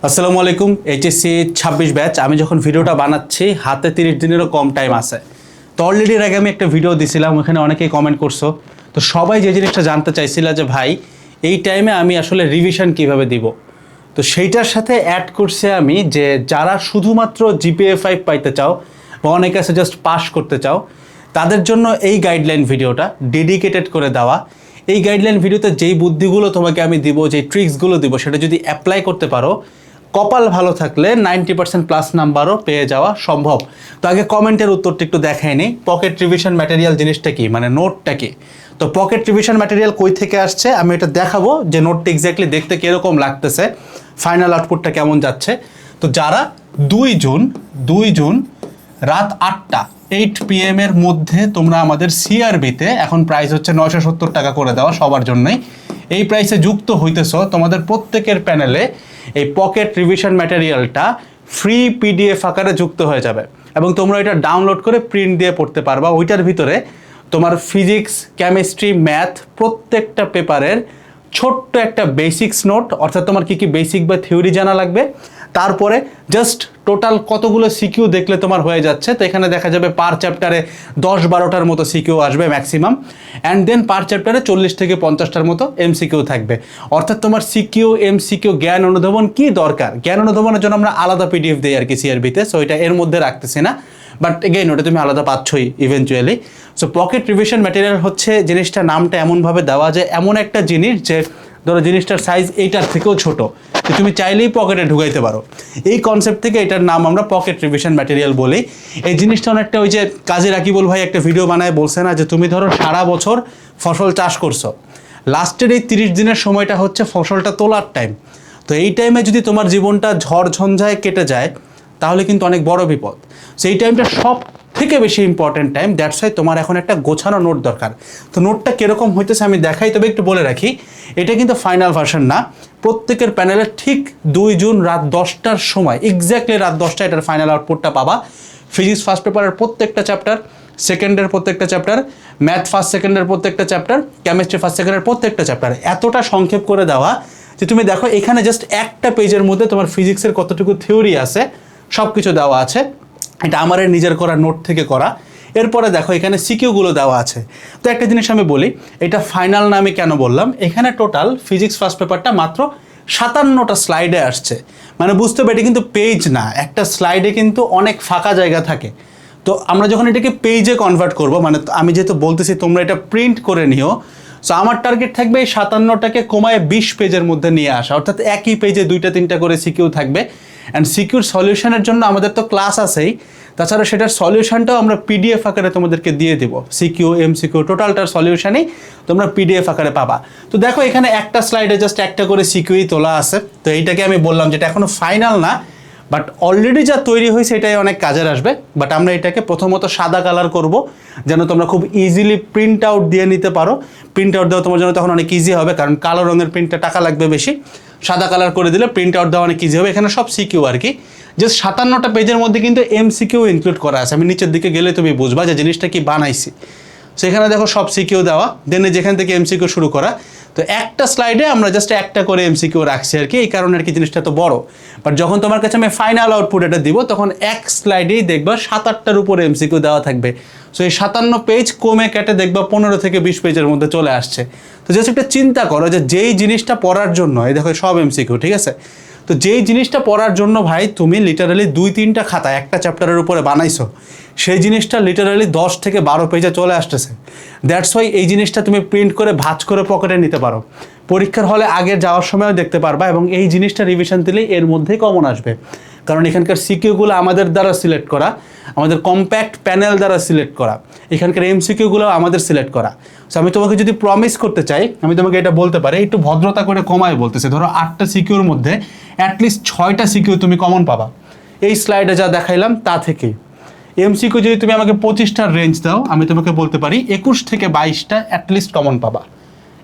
আসসালামু আলাইকুম। HSC 26 batch. আমি যখন ভিডিওটা বানাচ্ছি হাতে 30 দিনেরও কম টাইম আছে। তো অলরেডি এর আগে আমি একটা ভিডিও দিছিলাম, ওখানে অনেকেই কমেন্ট করছো। তো সবাই যে জিনিসটা জানতে চাইছিল যে ভাই এই টাইমে আমি আসলে রিভিশন কিভাবে দিব। তো সেইটার সাথে অ্যাড করছে আমি যে যারা শুধুমাত্র জিপিএ 5 পাইতে চাও বা অনেকে আছে জাস্ট পাস করতে চাও, তাদের জন্য এই গাইডলাইন ভিডিওটা ডেডিকেটেড করে দেওয়া। এই গাইডলাইন ভিডিওতে যেই বুদ্ধিগুলো তোমাকে আমি দিব, যেই ট্রিক্সগুলো দিব, সেটা যদি অ্যাপ্লাই করতে পারো, কপাল ভালো থাকলে 90% প্লাস নাম্বারও পেয়ে যাওয়া সম্ভব। তো আগে কমেন্টের উত্তরটা একটু দেখাই নেই। পকেট রিভিশন ম্যাটেরিয়াল জিনিসটা কি, মানে নোটটা কি। তো পকেট রিভিশন ম্যাটেরিয়াল কই থেকে আসছে আমি এটা দেখাবো, যে নোটটা এক্স্যাক্টলি দেখতে কীরকম লাগতেছে, ফাইনাল আউটপুটটা কেমন যাচ্ছে। তো যারা 2 জুন রাত 8টা 8 PM এর মধ্যে তোমরা আমাদের সিআরবিতে, এখন প্রাইস হচ্ছে 970 টাকা করে দেওয়া সবার জন্যই, এই প্রাইসে যুক্ত হইতেছ, তোমাদের প্রত্যেকের প্যানেলে এই পকেট রিভিশন ম্যাটেরিয়ালটা ফ্রি পিডিএফ আকারে যুক্ত হয়ে যাবে এবং তোমরা এটা ডাউনলোড করে প্রিন্ট দিয়ে পড়তে পারবা। ওইটার ভিতরে তোমার ফিজিক্স, কেমিস্ট্রি, ম্যাথ প্রত্যেকটা পেপারের ছোট্ট একটা বেসিক্স নোট, অর্থাৎ তোমার কী কী বেসিক বা থিওরি জানা লাগবে, তারপরে জাস্ট টোটাল কতগুলো সিকিউ দেখলে তোমার হয়ে যাচ্ছে। তো এখানে দেখা যাবে পার চ্যাপ্টারে 10-12টার মতো সিকিউ আসবে ম্যাক্সিমাম, অ্যান্ড দেন পার চ্যাপ্টারে 40 থেকে 50টার মতো এমসিকিউ থাকবে। অর্থাৎ তোমার সিকিউ, এমসিকিউ, জ্ঞান অনুধাবন কি দরকার, জ্ঞান অনুধাবনের জন্য আমরা আলাদা পিডিএফ দিই আর কি সিআরবিতে, সো এটা এর মধ্যে রাখতেছি না, বাট এগেইন ওটা তুমি আলাদা পাচ্ছই eventually. So pocket revision material হচ্ছে জিনিসটা, নামটা এমনভাবে দেওয়া যায়, এমন একটা জিনিস যে ধরো জিনিসটার সাইজ এইটার থেকেও ছোট, যে তুমি চাইলেই পকেটে ঢুকাইতে পারো। এই কনসেপ্ট থেকে এটার নাম আমরা পকেট রিভিশন ম্যাটেরিয়াল বলি। এই জিনিসটা অনেকটা ওই যে কাজী রাকিবুল ভাই একটা ভিডিও বানায় বলছে না, যে তুমি ধরো সারা বছর ফসল চাষ করছো, লাস্টের এই 30 দিনের সময়টা হচ্ছে ফসলটা তোলার টাইম। তো এই টাইমে যদি তোমার জীবনটা ঝড় ঝঞ্ঝায় কেটে যায়, তাহলে কিন্তু অনেক বড় বিপদ। সেই টাইমটা সব থেকে বেশি ইম্পর্ট্যান্ট টাইম, দ্যাটস ওয়াই তোমার এখন একটা গোছানো নোট দরকার। তো নোটটা কীরকম হইতেছে আমি দেখাই, তবে একটু বলে রাখি, এটা কিন্তু ফাইনাল ভার্সন না। প্রত্যেকের প্যানেলে ঠিক 2 জুন রাত 10টার সময়, এক্স্যাক্টলি রাত 10টা এটার ফাইনাল আউটপুটটা পাবা। ফিজিক্স ফার্স্ট পেপারের প্রত্যেকটা চ্যাপ্টার, সেকেন্ডের প্রত্যেকটা চ্যাপ্টার, ম্যাথ ফার্স্ট সেকেন্ডের প্রত্যেকটা চ্যাপ্টার, কেমিস্ট্রি ফার্স্ট সেকেন্ডের প্রত্যেকটা চ্যাপ্টার, এতটা সংক্ষেপ করে দেওয়া যে তুমি দেখো এখানে জাস্ট একটা পেজের মধ্যে তোমার ফিজিক্সের কতটুকু থিওরি আছে সব কিছু দেওয়া আছে। এটা আমার নিজের করা নোট থেকে করা। এরপরে দেখো এখানে সিকিউগুলো দেওয়া আছে। তো একটা জিনিস আমি বলি, এটা ফাইনাল না আমি কেন বললাম, এখানে টোটাল ফিজিক্স ফার্স্ট পেপারটা মাত্র 57টা স্লাইডে আসছে। মানে বুঝতে হবে এটা কিন্তু পেজ না, একটা স্লাইডে কিন্তু অনেক ফাঁকা জায়গা থাকে। তো আমরা যখন এটাকে পেজে কনভার্ট করব, মানে আমি যেহেতু বলতেছি তোমরা এটা প্রিন্ট করে নিও, সো আমার টার্গেট থাকবে এই 57টাকে কমায় 20 পেজের মধ্যে নিয়ে আসা, অর্থাৎ একই পেজে 2-3টা করে সিকিউ থাকবে। অ্যান্ড সিকিউর সলিউশনের জন্য আমাদের তো ক্লাস আছেই, তাছাড়া সেটার সলিউশনটাও আমরা পিডিএফ আকারে তোমাদেরকে দিয়ে দেবো। সিকিউ, এমসিকিউ টোটালটার সলিউশনই তোমরা পিডিএফ আকারে পাবা। তো দেখো এখানে একটা স্লাইডে জাস্ট একটা করে সিকিউই তোলা আছে। তো এইটাকে আমি বললাম যেটা এখনও ফাইনাল না, বাট অলরেডি যা তৈরি হয়েছে এটাই অনেক কাজের আসবে। বাট আমরা এটাকে প্রথমত সাদা কালার করব, যেন তোমরা খুব ইজিলি প্রিন্ট আউট দিয়ে নিতে পারো। প্রিন্ট আউট দেওয়া তোমার জন্য তখন অনেক ইজি হবে, কারণ কালো রঙের প্রিন্টে টাকা লাগবে বেশি। সাদা কালার করে দিলে প্রিন্ট আউট দেওয়া অনেক ইজি হবে। এখানে সব সিকিউ আর কি, জাস্ট 57টা পেজের মধ্যে কিন্তু এমসিকিউ ইনক্লুড করা আছে। আমি নিচের দিকে গেলে তুমি বুঝবা যে জিনিসটা কি বানাইছি। সেখানে দেখো সব সিকিউ দেওয়া, দেন যেখান থেকে এমসিকিউ শুরু করা। তো একটা স্লাইডে আমরা জাস্ট একটা করে এমসিকিউ রাখছি আর কি, এই কারণে আর কি জিনিসটা তো বড়। বাট যখন তোমার কাছে আমি ফাইনাল আউটপুট এটা দিব, তখন এক স্লাইডেই দেখবা 7-8টার উপরে এমসিকিউ দেওয়া থাকবে। সো এই 57 পেজ কমে কেটে দেখবা 15 থেকে 20 পেজের মধ্যে চলে আসছে। তো জাস্ট একটা চিন্তা করো যে যেই জিনিসটা পড়ার জন্য, এই দেখো সব এমসিকিউ, ঠিক আছে। তো যেই জিনিসটা পড়ার জন্য ভাই তুমি লিটারালি 2-3টা খাতা একটা চ্যাপ্টারের উপরে বানাইছো, সেই জিনিসটা লিটারালি 10 থেকে 12 পেজে চলে আসতেছে। দ্যাটস ওয়াই এই জিনিসটা তুমি প্রিন্ট করে ভাঁজ করে পকেটে নিতে পারো, পরীক্ষার হলে আগে যাওয়ার সময়ও দেখতে পারবা, এবং এই জিনিসটা রিভিশন দিলেই এর মধ্যেই কমন আসবে। কারণ এখানকার সিকিউগুলো আমাদের দ্বারা সিলেক্ট করা, আমাদের কম্প্যাক্ট প্যানেল দ্বারা সিলেক্ট করা, এখানকার এমসিকিউগুলো আমাদের সিলেক্ট করা। সো আমি তোমাকে যদি প্রমিস করতে চাই, আমি তোমাকে এটা বলতে পারি, একটু ভদ্রতা করে কমায় বলতেছে, ধরো 8টা সিকিউর মধ্যে অ্যাটলিস্ট 6টা সিকিউ তুমি কমন পাবা এই স্লাইডে যা দেখাইলাম তা থেকেই। এমসিকিউ যদি তুমি আমাকে 25টার রেঞ্জ দাও, আমি তোমাকে বলতে পারি 21 থেকে 22টা অ্যাটলিস্ট কমন পাবা।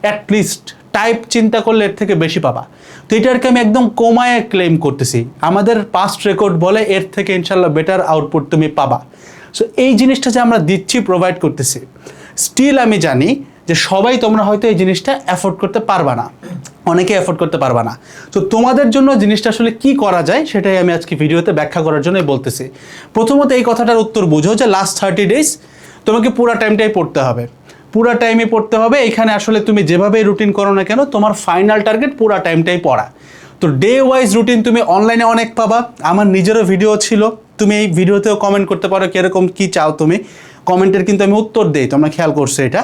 অ্যাটলিস্ট টাইপ চিন্তা করলে এর থেকে বেশি পাবা। তো এটাকে আমি একদম কমায় ক্লেম করতেছি, আমাদের পাস্ট রেকর্ড বলে এর থেকে ইনশাল্লাহ বেটার আউটপুট তুমি পাবা। সো এই জিনিসটা যে আমরা দিচ্ছি, প্রোভাইড করতেছি, স্টিল আমি জানি যে সবাই তোমরা হয়তো এই জিনিসটা অ্যাফোর্ড করতে পারবা না, অনেকে অ্যাফোর্ড করতে পারবা না। তো তোমাদের জন্য জিনিসটা আসলে কি করা যায় সেটাই আমি আজকে ভিডিওতে ব্যাখ্যা করার জন্যই বলতেছি। প্রথমত এই কথাটার উত্তর বুঝো যে লাস্ট 30 ডেজ তোমাকে পুরো টাইমটাই পড়তে হবে, পুরো টাইমই পড়তে হবে। এখানে আসলে তুমি যেভাবেই রুটিন করো না কেন তোমার ফাইনাল টার্গেট পুরো টাইমটাই পড়া। তো ডে ওয়াইজ রুটিন তুমি অনলাইনে অনেক পাবা, আমার নিজেরও ভিডিও ছিল, তুমি এই ভিডিওতেও কমেন্ট করতে পারো কীরকম কী চাও তুমি, কমেন্টের কিন্তু আমি উত্তর দিই, তোমরা খেয়াল করছো এটা,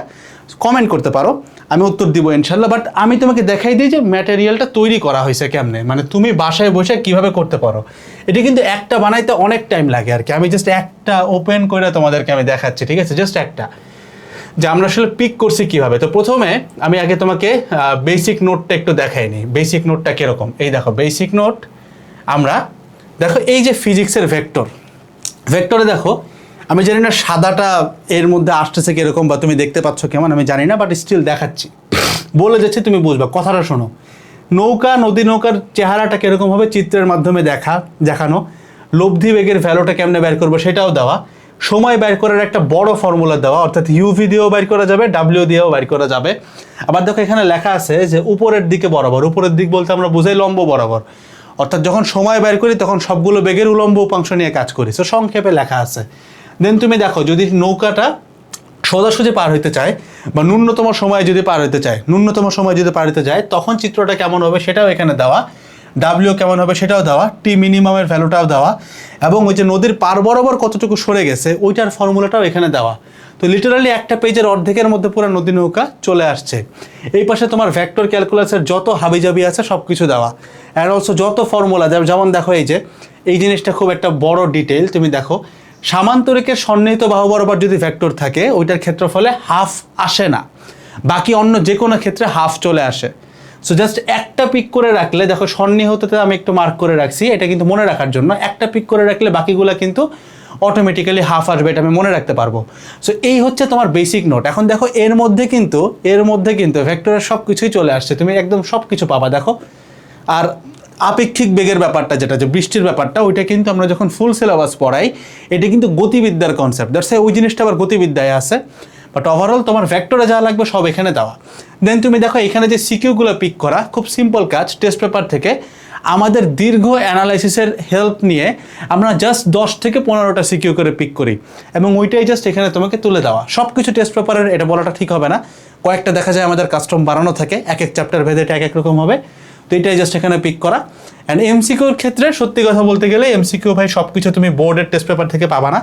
কমেন্ট করতে পারো, আমি উত্তর দিব ইনশাল্লাহ। বাট আমি তোমাকে দেখাই দিই যে ম্যাটেরিয়ালটা তৈরি করা হয়েছে কেমনে, মানে তুমি বাসায় বসে কিভাবে করতে পারো। এটা কিন্তু একটা বানাইতে অনেক টাইম লাগে আর কি, আমি জাস্ট একটা ওপেন করে তোমাদেরকে আমি দেখাচ্ছি, ঠিক আছে, জাস্ট একটা, যে আমরা আসলে পিক করছি কিভাবে। তো প্রথমে আমি আগে তোমাকে বেসিক নোটটা একটু দেখাই নিই, বেসিক নোটটা কীরকম। এই দেখো বেসিক নোট, আমরা দেখো এই যে ফিজিক্সের ভেক্টর, ভেক্টরে দেখো আমি জানি না সাদাটা এর মধ্যে আসতেছে কীরকম বা তুমি দেখতে পাচ্ছ কেমন আমি জানি না, বাট স্টিল দেখাচ্ছি, বলে যাচ্ছি তুমি বুঝবা, কথাটা শোনো। নৌকা, নদী নৌকার চেহারাটা কীরকম হবে চিত্রের মাধ্যমে দেখানো, লব্ধি বেগের ভ্যালুটা কেমনে বের করবো সেটাও দেওয়া, সময় বের করার একটা বড় ফর্মুলা দেওয়া, অর্থাৎ ইউভি দিয়েও বের করা যাবে, ডাব্লিউ দিয়েও বের করা যাবে। আবার দেখো এখানে লেখা আছে যে উপরের দিকে বরাবর, উপরের দিক বলতে আমরা বুঝাই লম্ব বরাবর, অর্থাৎ যখন সময় বের করি তখন সবগুলো বেগের উলম্ব উপাংশ নিয়ে কাজ করি, তো সংক্ষেপে লেখা আছে। দেন তুমি দেখো যদি নৌকাটা সোজাসুজি পার হইতে চায় বা ন্যূনতম সময় যদি পার হইতে চায়, ন্যূনতম সময় যদি পার হইতে যায় তখন চিত্রটা কেমন হবে সেটাও এখানে দেওয়া, ডাব্লিউ কেমন হবে সেটাও দেওয়া, টি মিনিমামের ভ্যালুটাও দেওয়া, এবং ওই যে নদীর পার বরাবর কতটুকু সরে গেছে ওইটার ফর্মুলাটাও এখানে দেওয়া। তো লিটারালি একটা পেজের অর্ধেকের মধ্যে পুরো নদী নৌকা চলে আসছে। এই পাশে তোমার ভেক্টর ক্যালকুলাসের যত হাবিজাবি আছে সব কিছু দেওয়া, অ্যান্ড অলসো যত ফর্মুলা, যেমন দেখো এই যে এই জিনিসটা খুব একটা বড় ডিটেল, তুমি দেখো সামান্তরিকের সন্নিহিত বাহু বরাবর যদি ভেক্টর থাকে ওইটার ক্ষেত্রফলে হাফ আসে না, বাকি অন্য যে কোনো ক্ষেত্রে হাফ চলে আসে। সো জাস্ট একটা পিক করে রাখলে, দেখো সন্নিহিততে আমি একটু মার্ক করে রাখছি, এটা কিন্তু মনে রাখার জন্য, একটা পিক করে রাখলে বাকিগুলো কিন্তু অটোমেটিক্যালি হাফ আসবে, এটা আমি মনে রাখতে পারবো। সো এই হচ্ছে তোমার বেসিক নোট। এখন দেখো এর মধ্যে কিন্তু ভেক্টরের সব কিছুই চলে আসছে, তুমি একদম সব কিছু পাবা দেখো। আর আপেক্ষিক বেগের ব্যাপারটা যেটা, যে বৃষ্টির ব্যাপারটা, ওইটা কিন্তু আমরা যখন ফুল সিলেবাস পড়াই এটা কিন্তু গতিবিদ্যার কনসেপ্ট, দ্যাটস ওই জিনিসটা আবার গতিবিদ্যায় আছে। বাট ওভারঅল তোমার ভেক্টরে যা লাগবে সব এখানে দেওয়া। দেন তুমি দেখো এখানে যে সিকিউগুলো পিক করা, খুব সিম্পল কাজ, টেস্ট পেপার থেকে আমাদের দীর্ঘ অ্যানালাইসিসের হেল্প নিয়ে আমরা জাস্ট 10 থেকে 15টা সিকিউ করে পিক করি, এবং ওইটাই জাস্ট এখানে তোমাকে তুলে দেওয়া। সব কিছু টেস্ট পেপারের এটা বলাটা ঠিক হবে না, কয়েকটা দেখা যায় আমাদের কাস্টম বানানো থাকে, এক এক চ্যাপ্টার ভেদে এটা এক এক রকম হবে, তো এটাই জাস্ট এখানে পিক করা। অ্যান্ড এমসিকিউর ক্ষেত্রে সত্যি কথা বলতে গেলে এমসিকিউ ভাই সব কিছু তুমি বোর্ডের টেস্ট পেপার থেকে পাবা না,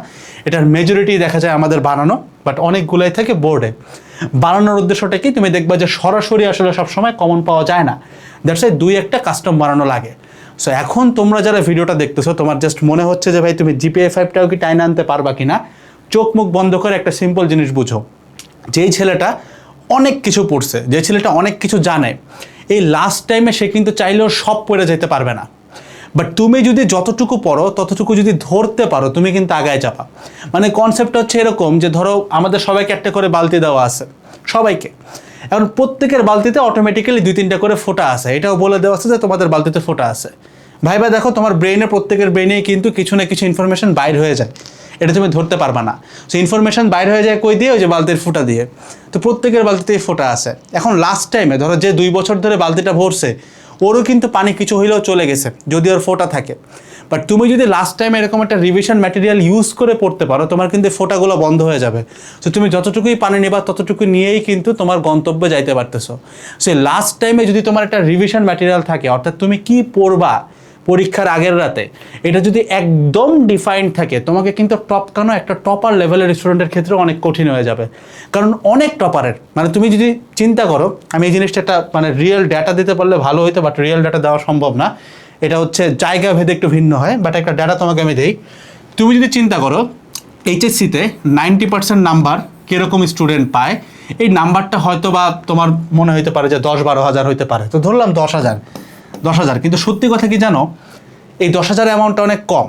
এটার মেজরিটি দেখা যায় আমাদের বানানো, বাট অনেকগুলোই থাকে বোর্ডে। বানানোর উদ্দেশ্যটা কি, তুমি দেখবা যে সরাসরি আসলে সবসময় কমন পাওয়া যায় না, দ্যাটস ওয়াই 2-1টা কাস্টম বানানো লাগে। সো এখন তোমরা যারা ভিডিওটা দেখতেছো তোমার জাস্ট মনে হচ্ছে যে ভাই তুমি জিপিএ 5টাও কি টাইনে আনতে পারবা কিনা, চোখ মুখ বন্ধ করে একটা সিম্পল জিনিস বুঝো, যেই ছেলেটা অনেক কিছু পড়ছে, যে ছেলেটা অনেক কিছু জানে, এই লাস্ট টাইমে সে কিন্তু চাইলেও সব পড়ে যেতে পারবে না, বাট তুমি যদি যতটুকু পড়ো ততটুকু যদি ধরতে পারো তুমি কিন্তু আগায় যাবা। মানে কনসেপ্টটা হচ্ছে এরকম যে ধরো আমাদের সবাইকে একটা করে বালতি দেওয়া আছে, সবাইকে, এখন প্রত্যেকের বালতিতে অটোমেটিক্যালি 2-3টা করে ফোঁটা আছে, এটাও বলে দেওয়া আছে যে তোমাদের বালতিতে ফোঁটা আছে। ভাই দেখো তোমার ব্রেইনে, প্রত্যেকের ব্রেইনেই কিন্তু কিছু না কিছু ইনফরমেশন বাইর হয়ে যায়, এটা তুমি ধরতে পারবা না। সো ইনফরমেশন বাইর হয়ে যায় কই দিয়ে, ওই যে বালতির ফোঁটা দিয়ে, তো প্রত্যেকের বালতিতেই ফোঁটা আছে। এখন লাস্ট টাইমে ধরো যে 2 বছর ধরে বালতিটা ভরছে ওরও কিন্তু পানি কিছু হইলেও চলে গেছে যদি ওর ফোঁটা থাকে, বাট তুমি যদি লাস্ট টাইমে এরকম একটা রিভিশন ম্যাটেরিয়াল ইউজ করে পড়তে পারো তোমার কিন্তু ফোঁটাগুলো বন্ধ হয়ে যাবে। সো তুমি যতটুকুই পানি নেবা ততটুকু নিয়েই কিন্তু তোমার গন্তব্যে যাইতে পারতেছো। সো লাস্ট টাইমে যদি তোমার একটা রিভিশন ম্যাটেরিয়াল থাকে, অর্থাৎ তুমি কি পড়বা পরীক্ষার আগের রাতে, এটা যদি একদম ডিফাইন্ড থাকে তোমাকে কিন্তু টপকানো একটা টপার লেভেলের স্টুডেন্টের ক্ষেত্রে অনেক কঠিন হয়ে যাবে। কারণ অনেক টপারের, মানে তুমি যদি চিন্তা করো, আমি এই জিনিসটা একটা মানে রিয়েল ডাটা দিতে পারলে ভালো হইতো, বাট রিয়েল ডাটা দেওয়া সম্ভব না, এটা হচ্ছে জায়গা ভেদে একটু ভিন্ন হয়, বাট একটা ডাটা তোমাকে আমি দেই। তুমি যদি চিন্তা করো এইচএসসিতে 90% নাম্বার কীরকম স্টুডেন্ট পায়, এই নাম্বারটা হয়তো বা তোমার মনে হইতে পারে যে 10-12 হাজার হইতে পারে, তো ধরলাম 10,000, কিন্তু সত্যি কথা কি জানো, এই 10,000 অ্যামাউন্টটা অনেক কম।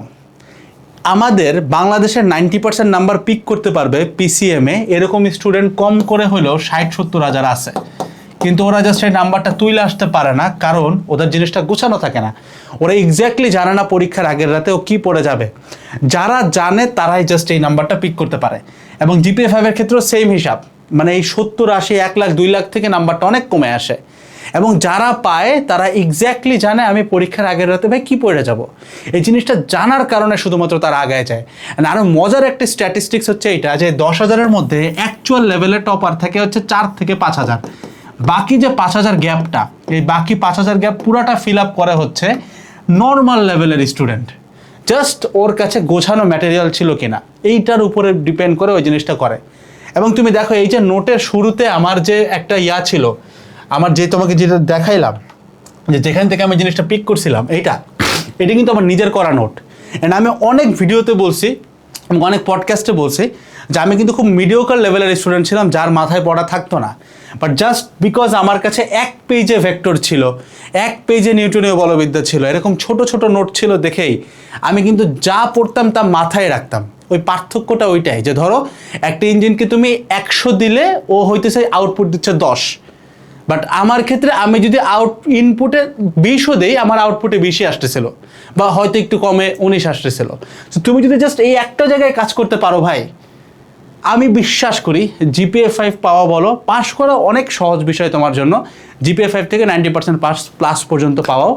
আমাদের বাংলাদেশের 90% নাম্বার পিক করতে পারবে পিসিএমে এরকম স্টুডেন্ট কম করে হলেও 60-70 হাজার আছে, কিন্তু ওরা জাস্ট এই নাম্বারটা তুলে আসতে পারে না, কারণ ওদের জিনিসটা গোছানো থাকে না, ওরা এক্স্যাক্টলি জানে না পরীক্ষার আগের রাতে ও কী পড়ে যাবে। যারা জানে তারাই জাস্ট এই নাম্বারটা পিক করতে পারে, এবং জিপিএ 5 এর ক্ষেত্রেও সেম হিসাব, মানে এই 70, 80, 1 লাখ 2 লাখ থেকে নাম্বারটা অনেক কমে আসে। এবং যারা পায় তারা এক্স্যাক্টলি জানে আমি পরীক্ষার আগের রাতে ভাই কী পড়ে যাব। এই জিনিসটা জানার কারণে শুধুমাত্র তারা আগায় যায়। আরও মজার একটা স্ট্যাটিস্টিক্স হচ্ছে এইটা যে 10,000-এর মধ্যে অ্যাকচুয়াল লেভেলে টপার থাকে হচ্ছে 4 থেকে 5,000। বাকি যে 5,000 গ্যাপটা, এই বাকি 5,000 গ্যাপ পুরাটা ফিল আপ করে হচ্ছে নর্মাল লেভেলের স্টুডেন্ট। জাস্ট ওর কাছে গোছানো ম্যাটেরিয়াল ছিল কিনা এইটার উপরে ডিপেন্ড করে ওই জিনিসটা করে। এবং তুমি দেখো এই যে নোটের শুরুতে আমার যে একটা ছিল, আমার যে তোমাকে যেটা দেখাইলাম যে যেখান থেকে আমি জিনিসটা পিক করছিলাম, এটা কিন্তু আমার নিজের করা নোট। অ্যান্ড আমি অনেক ভিডিওতে বলছি, অনেক পডকাস্টে বলছি যে আমি কিন্তু খুব মিডিওকার লেভেলের স্টুডেন্ট ছিলাম, যার মাথায় পড়া থাকতো না। বাট জাস্ট বিকজ আমার কাছে 1 পেজে ভেক্টর ছিল, 1 পেজে নিউটনীয় বলবিদ্যা ছিল, এরকম ছোট ছোট নোট ছিল দেখেই আমি কিন্তু যা পড়তাম তা মাথায় রাখতাম। ওই পার্থক্যটা ওইটাই যে ধরো একটা ইঞ্জিনকে তুমি 100 দিলে ও হইতেছে আউটপুট দিচ্ছে 10, বাট আমার ক্ষেত্রে আমি যদি ইনপুটে 20ও দেই আমার আউটপুটে 20ই আসতেছিল, বা হয়তো একটু কমে 19 আসতেছিল। তো তুমি যদি জাস্ট এই একটা জায়গায় কাজ করতে পারো ভাই, আমি বিশ্বাস করি জিপিএ 5 পাওয়া বলো, পাস করা অনেক সহজ বিষয় তোমার জন্য। জিপিএ 5 থেকে 90% প্লাস পর্যন্ত পাওয়াও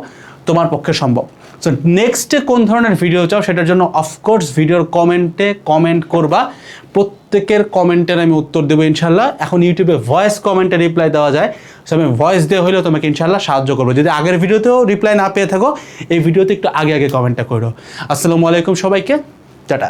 তোমার পক্ষে সম্ভব। সো নেক্সটে কোন ধরনের ভিডিও চাও সেটার জন্য অফকোর্স ভিডিওর কমেন্টে কমেন্ট করবা, প্রত্যেকের কমেন্টের আমি উত্তর দেবো ইনশাল্লাহ। এখন ইউটিউবে ভয়েস কমেন্টে রিপ্লাই দেওয়া যায়, সো আমি ভয়েস দিয়ে হলেও তোমাকে ইনশাল্লাহ সাহায্য করবো। যদি আগের ভিডিওতেও রিপ্লাই না পেয়ে থাকো, এই ভিডিওতে একটু আগে কমেন্টটা করো। আসসালামু আলাইকুম সবাইকে, টাটা।